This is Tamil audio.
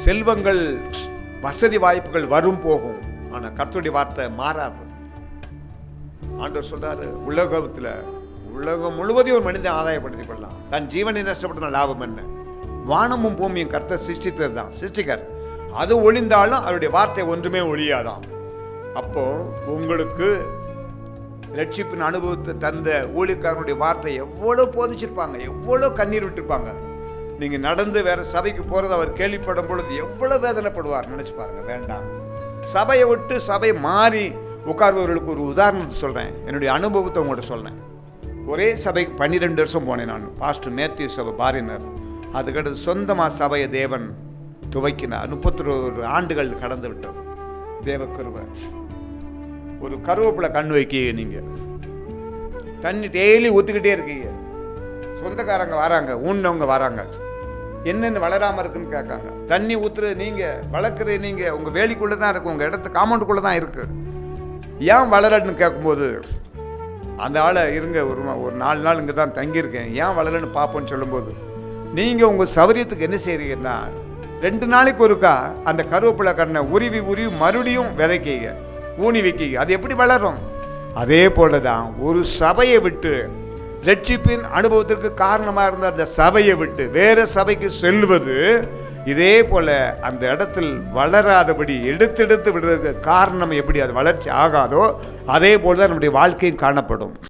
செல்வங்கள், வசதி வாய்ப்புகள் வரும் போகும். ஆனால் கர்த்தருடைய வார்த்தை மாறாது. ஆண்டவர் சொல்றாரு, உலகம் முழுவதையும் ஒரு மனிதன் ஆதாயப்படுத்திக் கொள்ளலாம், தன் ஜீவனை நஷ்டப்படுத்தின லாபம் என்ன? வானமும் பூமியும் கர்த்தர் சிருஷ்டித்தது தான், சிருஷ்டிக்கார். அது ஒளிந்தாலும் அவருடைய வார்த்தை ஒன்றுமே ஒழியாதான். அப்போ உங்களுக்கு ரட்சிப்பின் அனுபவத்தை தந்த ஊழியக்காரனுடைய வார்த்தை எவ்வளோ போதிச்சிருப்பாங்க, எவ்வளோ கண்ணீர் விட்டுருப்பாங்க. நீங்க நடந்து வேற சபைக்கு போறது அவர் கேள்விப்படும் பொழுது எவ்வளவு வேதனைப்படுவார் நினைச்சு பாருங்க. வேண்டாம். சபையை விட்டு சபை மாறி உட்கார்பவர்களுக்கு ஒரு உதாரணத்தை சொல்றேன், என்னுடைய அனுபவத்தை உங்கள்கிட்ட சொல்றேன். ஒரே சபைக்கு 12 வருஷம் போனேன் நான். பாஸ்டர் மேத்யூ சபை பாரினர். அதுக்கடுத்து சொந்தமாக சபையை தேவன் துவைக்கினார். 31 ஆண்டுகள் கடந்து விட்டது. தேவக்கருவை ஒரு கருவேப்பிலை கண் வைக்க, நீங்க தண்ணி டெய்லி ஊற்றிக்கிட்டே இருக்கீங்க. சொந்தக்காரங்க வராங்க, ஊன்னவங்க வராங்க, என்னென்ன வளராமல் இருக்குன்னு கேட்காங்க. தண்ணி ஊற்றுறது நீங்கள், வளர்க்குறது நீங்கள், உங்கள் வேலிக்குள்ளே தான் இருக்குது, உங்கள் இடத்து காம்பவுண்டுக்குள்ளே தான் இருக்குது. ஏன் வளரன்னு கேட்கும்போது அந்த ஆளை இருங்க, ஒரு 4 நாள் இங்கே தான் தங்கியிருக்கேன், ஏன் வளரன்னு பார்ப்போன்னு சொல்லும்போது, நீங்கள் உங்கள் சௌரியத்துக்கு என்ன செய்கிறீங்கன்னா 2 நாளைக்கு ஒருக்கா அந்த கருவேப்பிலை கண்ணை உருவி மறுபடியும் விதைக்கீங்க, ஊனி வைக்கீங்க. அது எப்படி வளரும்? அதே போல தான் ஒரு சபையை விட்டு, ரட்சிப்பின் அனுபவத்திற்கு காரணமாக இருந்த அந்த சபையை விட்டு வேற சபைக்கு செல்வது இதே போல அந்த இடத்தில் வளராதபடி எடுத்து விடுறதுக்கு காரணம் எப்படி அது வளர்ச்சி ஆகாதோ அதே போல தான் நம்முடைய வாழ்க்கையும் காணப்படும்.